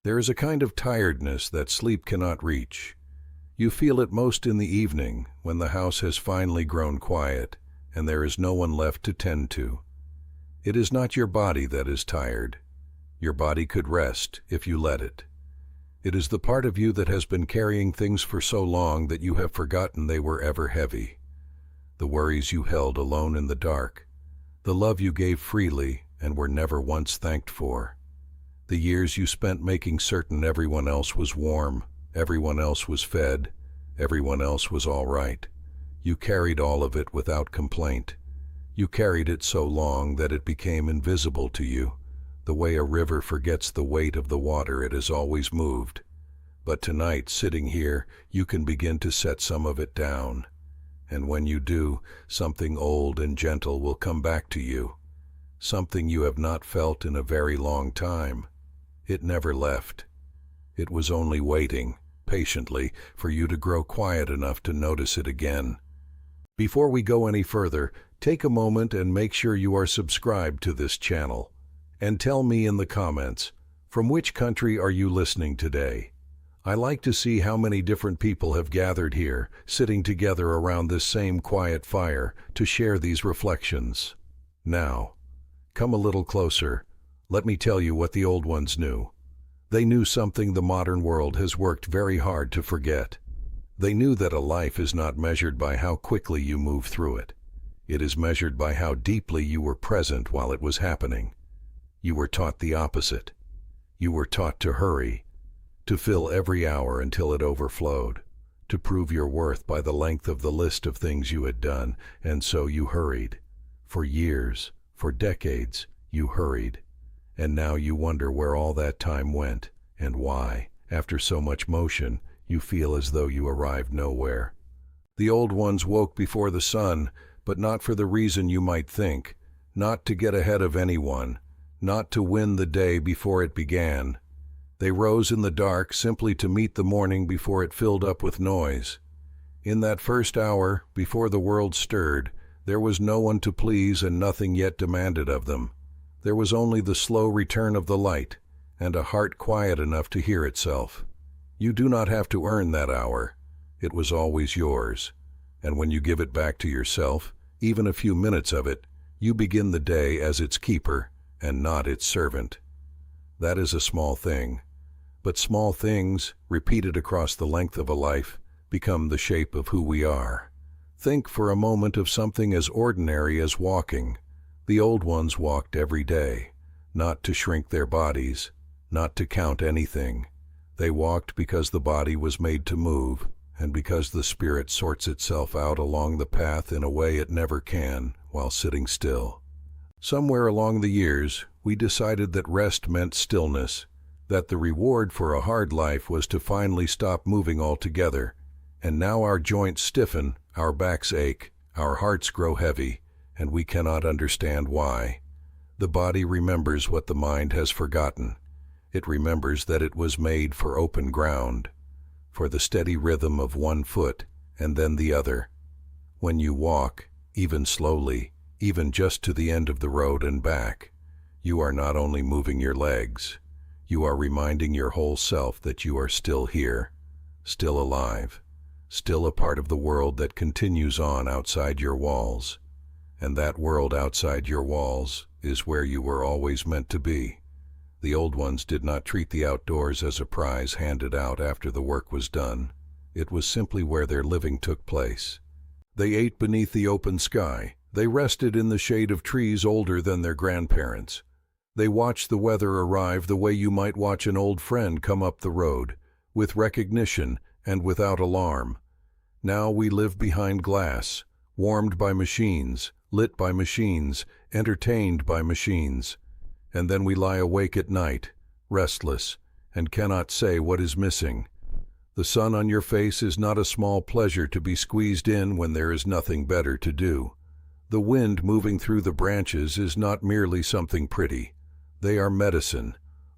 There is a kind of tiredness that sleep cannot reach. You feel it most in the evening, when the house has finally grown quiet, and there is no one left to tend to. It is not your body that is tired. Your body could rest if you let it. It is the part of you that has been carrying things for so long that you have forgotten they were ever heavy. The worries you held alone in the dark, the love you gave freely and were never once thanked for, the years you spent making certain everyone else was warm, everyone else was fed, everyone else was all right. You carried all of it without complaint. You carried it so long that it became invisible to you, the way a river forgets the weight of the water it has always moved. But tonight, sitting here, you can begin to set some of it down. And when you do, something old and gentle will come back to you, something you have not felt in a very long time. It never left. It was only waiting, patiently, for you to grow quiet enough to notice it again. Before we go any further, take a moment and make sure you are subscribed to this channel. And tell me in the comments, from which country are you listening today? I like to see how many different people have gathered here, sitting together around this same quiet fire, to share these reflections. Now, come a little closer. Let me tell you what the old ones knew. They knew something the modern world has worked very hard to forget. They knew that a life is not measured by how quickly you move through it. It is measured by how deeply you were present while it was happening. You were taught the opposite. You were taught to hurry, to fill every hour until it overflowed, to prove your worth by the length of the list of things you had done, and so you hurried. For years, for decades, you hurried. And now you wonder where all that time went, and why, after so much motion, you feel as though you arrived nowhere. The old ones woke before the sun, but not for the reason you might think, not to get ahead of anyone, not to win the day before it began. They rose in the dark simply to meet the morning before it filled up with noise. In that first hour, before the world stirred, there was no one to please and nothing yet demanded of them. There was only the slow return of the light, and a heart quiet enough to hear itself. You do not have to earn that hour. It was always yours. And when you give it back to yourself, even a few minutes of it, you begin the day as its keeper and not its servant. That is a small thing. But small things, repeated across the length of a life, become the shape of who we are. Think for a moment of something as ordinary as walking. The old ones walked every day, not to shrink their bodies, not to count anything. They walked because the body was made to move, and because the spirit sorts itself out along the path in a way it never can while sitting still. Somewhere along the years, we decided that rest meant stillness, that the reward for a hard life was to finally stop moving altogether, and now our joints stiffen, our backs ache, our hearts grow heavy, and we cannot understand why. The body remembers what the mind has forgotten. It remembers that it was made for open ground, for the steady rhythm of one foot and then the other. When you walk, even slowly, even just to the end of the road and back, you are not only moving your legs, you are reminding your whole self that you are still here, still alive, still a part of the world that continues on outside your walls. And that world outside your walls is where you were always meant to be. The old ones did not treat the outdoors as a prize handed out after the work was done. It was simply where their living took place. They ate beneath the open sky. They rested in the shade of trees older than their grandparents. They watched the weather arrive the way you might watch an old friend come up the road, with recognition and without alarm. Now we live behind glass, warmed by machines, lit by machines, entertained by machines. And then we lie awake at night, restless, and cannot say what is missing. The sun on your face is not a small pleasure to be squeezed in when there is nothing better to do. The wind moving through the branches is not merely something pretty. They are medicine,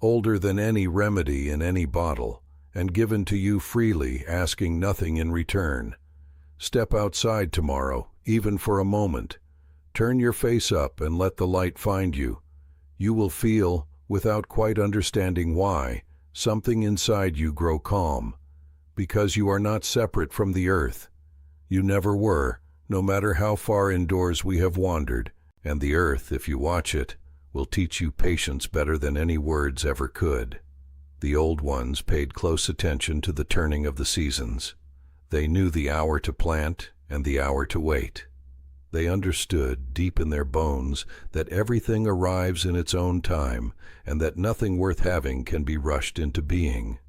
older than any remedy in any bottle, and given to you freely, asking nothing in return. Step outside tomorrow, even for a moment. Turn your face up and let the light find you. You will feel, without quite understanding why, Something inside you grow calm, because you are not separate from the earth. You never were, no matter how far indoors we have wandered, and the earth, if you watch it, will teach you patience better than any words ever could. The old ones paid close attention to the turning of the seasons. They knew the hour to plant and the hour to wait. They understood, deep in their bones, that everything arrives in its own time, and that nothing worth having can be rushed into being.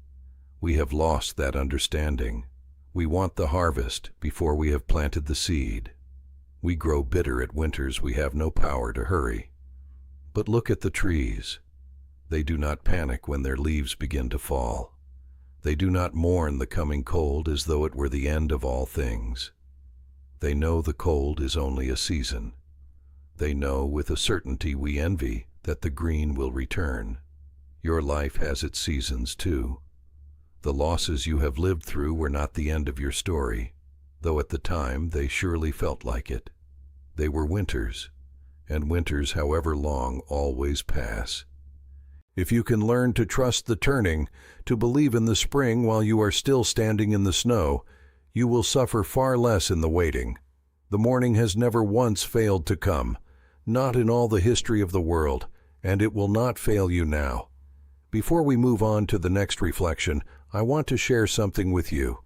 We have lost that understanding. We want the harvest before we have planted the seed. We grow bitter at winters we have no power to hurry. But look at the trees. They do not panic when their leaves begin to fall. They do not mourn the coming cold as though it were the end of all things. They know the cold is only a season. They know with a certainty we envy that the green will return. Your life has its seasons too. The losses you have lived through were not the end of your story, though at the time they surely felt like it. They were winters, and winters, however long, always pass. If you can learn to trust the turning, to believe in the spring while you are still standing in the snow, you will suffer far less in the waiting. The morning has never once failed to come, not in all the history of the world, and it will not fail you now. Before we move on to the next reflection, I want to share something with you.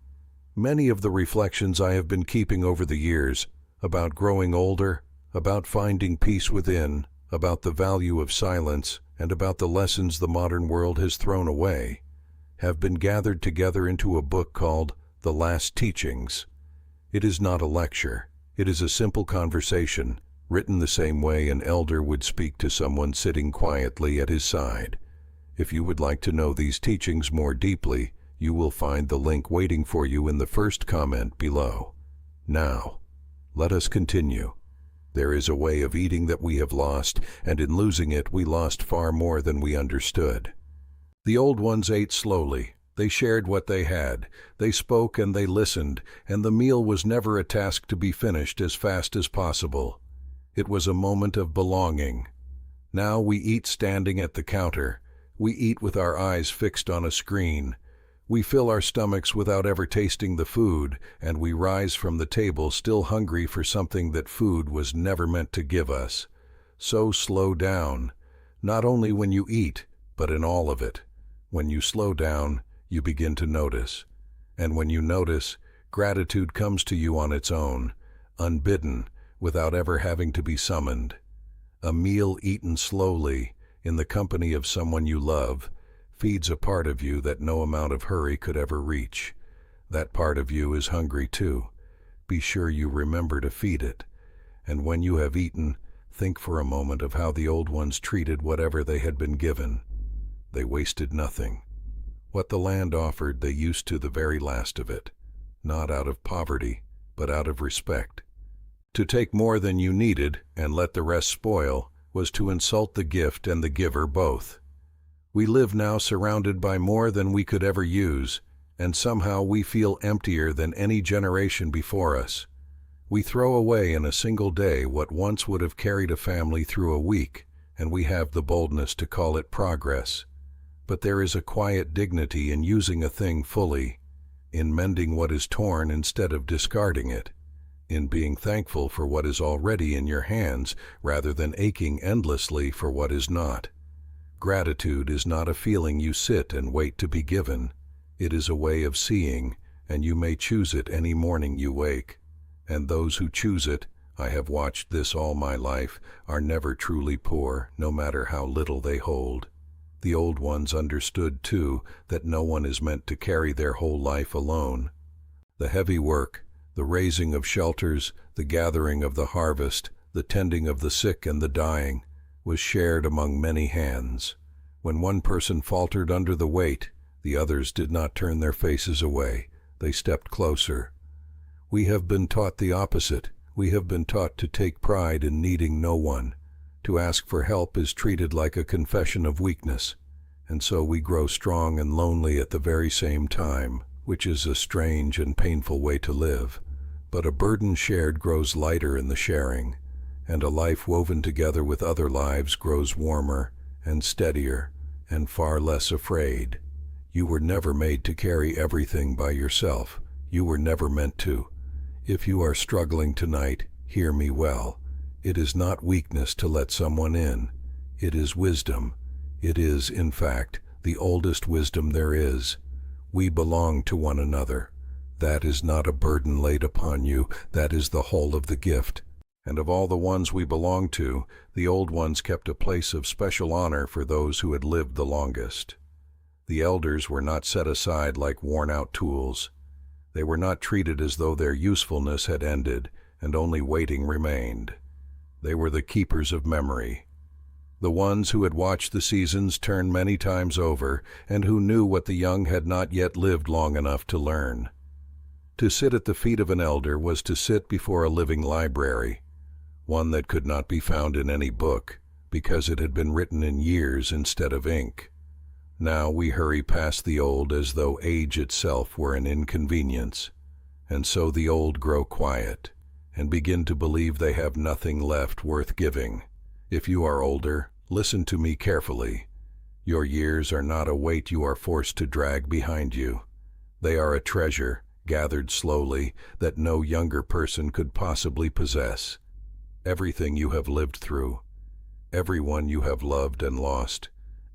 Many of the reflections I have been keeping over the years, about growing older, about finding peace within, about the value of silence, and about the lessons the modern world has thrown away, have been gathered together into a book called The Last Teachings. It is not a lecture. It is a simple conversation, written the same way an elder would speak to someone sitting quietly at his side. If you would like to know these teachings more deeply, you will find the link waiting for you in the first comment below. Now, let us continue. There is a way of eating that we have lost, and in losing it we lost far more than we understood. The old ones ate slowly. They shared what they had. They spoke and they listened, and the meal was never a task to be finished as fast as possible. It was a moment of belonging. Now we eat standing at the counter. We eat with our eyes fixed on a screen. We fill our stomachs without ever tasting the food, and we rise from the table still hungry for something that food was never meant to give us. So slow down, not only when you eat, but in all of it. When you slow down, you begin to notice. And when you notice, gratitude comes to you on its own, unbidden, without ever having to be summoned. A meal eaten slowly, in the company of someone you love, feeds a part of you that no amount of hurry could ever reach. That part of you is hungry too. Be sure you remember to feed it. And when you have eaten, think for a moment of how the old ones treated whatever they had been given. They wasted nothing. What the land offered, they used to the very last of it, not out of poverty, but out of respect. To take more than you needed and let the rest spoil was to insult the gift and the giver both. We live now surrounded by more than we could ever use, and somehow we feel emptier than any generation before us. We throw away in a single day what once would have carried a family through a week, and we have the boldness to call it progress. But there is a quiet dignity in using a thing fully, in mending what is torn instead of discarding it, in being thankful for what is already in your hands rather than aching endlessly for what is not. Gratitude is not a feeling you sit and wait to be given. It is a way of seeing, and you may choose it any morning you wake. And those who choose it, I have watched this all my life, are never truly poor, no matter how little they hold. The old ones understood, too, that no one is meant to carry their whole life alone. The heavy work, the raising of shelters, the gathering of the harvest, the tending of the sick and the dying, was shared among many hands. When one person faltered under the weight, the others did not turn their faces away. They stepped closer. We have been taught the opposite. We have been taught to take pride in needing no one. To ask for help is treated like a confession of weakness, and so we grow strong and lonely at the very same time, which is a strange and painful way to live. But a burden shared grows lighter in the sharing, and a life woven together with other lives grows warmer and steadier and far less afraid. You were never made to carry everything by yourself. You were never meant to. If you are struggling tonight, hear me well. It is not weakness to let someone in. It is wisdom. It is, in fact, the oldest wisdom there is. We belong to one another. That is not a burden laid upon you. That is the whole of the gift. And of all the ones we belong to, the old ones kept a place of special honor for those who had lived the longest. The elders were not set aside like worn-out tools. They were not treated as though their usefulness had ended and only waiting remained. They were the keepers of memory, the ones who had watched the seasons turn many times over and who knew what the young had not yet lived long enough to learn. To sit at the feet of an elder was to sit before a living library, one that could not be found in any book because it had been written in years instead of ink. Now we hurry past the old as though age itself were an inconvenience, and so the old grow quiet and begin to believe they have nothing left worth giving. If you are older, listen to me carefully. Your years are not a weight you are forced to drag behind you. They are a treasure, gathered slowly, that no younger person could possibly possess. Everything you have lived through, everyone you have loved and lost,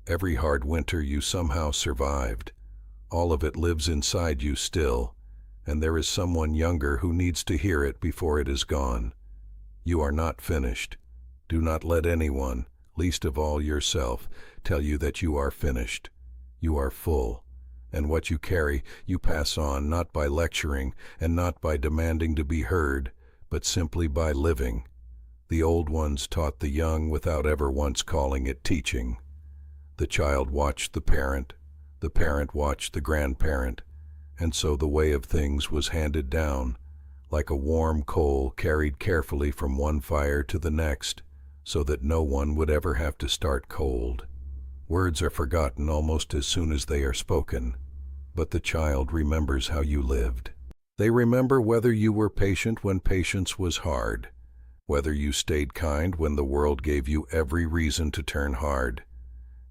every hard winter you somehow survived, all of it lives inside you still, and there is someone younger who needs to hear it before it is gone. You are not finished. Do not let anyone, least of all yourself, tell you that you are finished. You are full, and what you carry you pass on not by lecturing and not by demanding to be heard, but simply by living. The old ones taught the young without ever once calling it teaching. The child watched the parent watched the grandparent, and so the way of things was handed down, like a warm coal carried carefully from one fire to the next, so that no one would ever have to start cold. Words are forgotten almost as soon as they are spoken, but the child remembers how you lived. They remember whether you were patient when patience was hard, whether you stayed kind when the world gave you every reason to turn hard,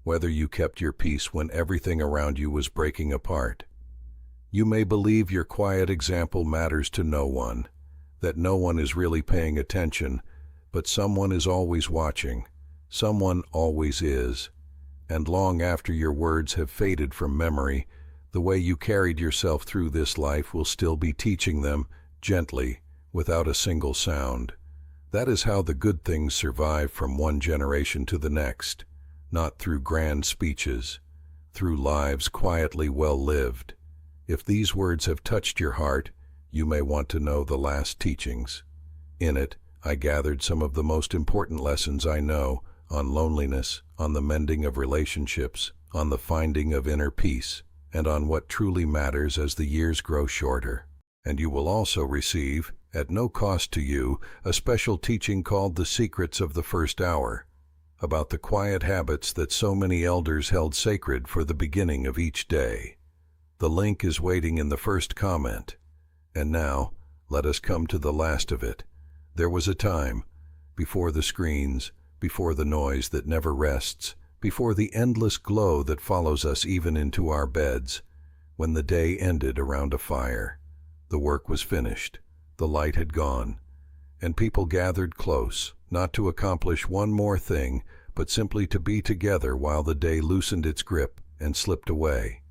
whether you kept your peace when everything around you was breaking apart. You may believe your quiet example matters to no one, that no one is really paying attention, but someone is always watching, someone always is, and long after your words have faded from memory, the way you carried yourself through this life will still be teaching them, gently, without a single sound. That is how the good things survive from one generation to the next, not through grand speeches, through lives quietly well lived. If these words have touched your heart, you may want to know the last teachings. In it, I gathered some of the most important lessons I know on loneliness, on the mending of relationships, on the finding of inner peace, and on what truly matters as the years grow shorter. And you will also receive, at no cost to you, a special teaching called The Secrets of the First Hour, about the quiet habits that so many elders held sacred for the beginning of each day. The link is waiting in the first comment. And now, let us come to the last of it. There was a time, before the screens, before the noise that never rests, before the endless glow that follows us even into our beds, when the day ended around a fire. The work was finished, the light had gone, and people gathered close, not to accomplish one more thing, but simply to be together while the day loosened its grip and slipped away.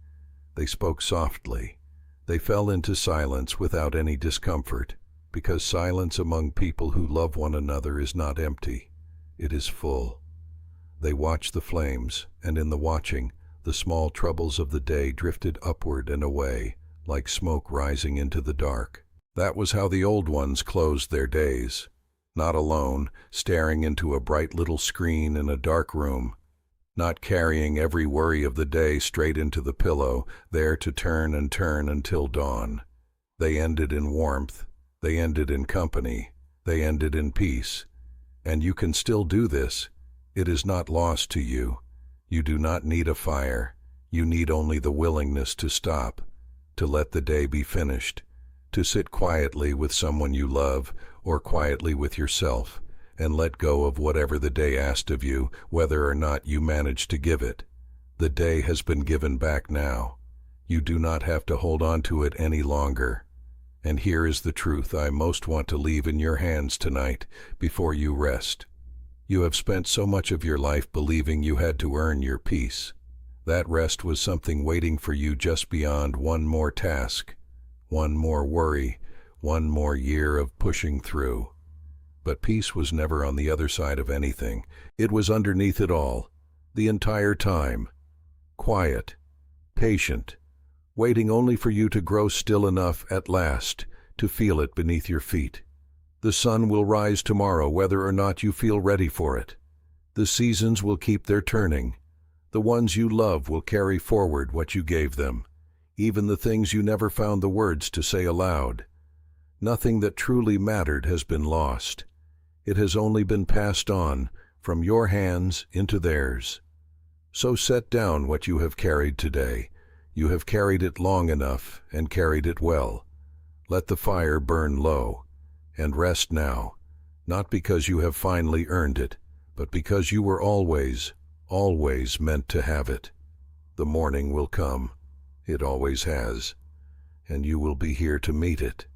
They spoke softly. They fell into silence without any discomfort, because silence among people who love one another is not empty, it is full. They watched the flames, and in the watching, the small troubles of the day drifted upward and away, like smoke rising into the dark. That was how the old ones closed their days. Not alone, staring into a bright little screen in a dark room, not carrying every worry of the day straight into the pillow, there to turn and turn until dawn. They ended in warmth, they ended in company, they ended in peace. And you can still do this. It is not lost to you. You do not need a fire. You need only the willingness to stop, to let the day be finished, to sit quietly with someone you love, or quietly with yourself, and let go of whatever the day asked of you, whether or not you managed to give it. The day has been given back now. You do not have to hold on to it any longer. And here is the truth I most want to leave in your hands tonight, before you rest. You have spent so much of your life believing you had to earn your peace. That rest was something waiting for you just beyond one more task, one more worry, one more year of pushing through. But peace was never on the other side of anything. It was underneath it all, the entire time. Quiet, patient, waiting only for you to grow still enough at last to feel it beneath your feet. The sun will rise tomorrow whether or not you feel ready for it. The seasons will keep their turning. The ones you love will carry forward what you gave them, even the things you never found the words to say aloud. Nothing that truly mattered has been lost. It has only been passed on from your hands into theirs. So set down what you have carried today. You have carried it long enough and carried it well. Let the fire burn low, and rest now, not because you have finally earned it, but because you were always meant to have it. The morning will come. It always has. And you will be here to meet it.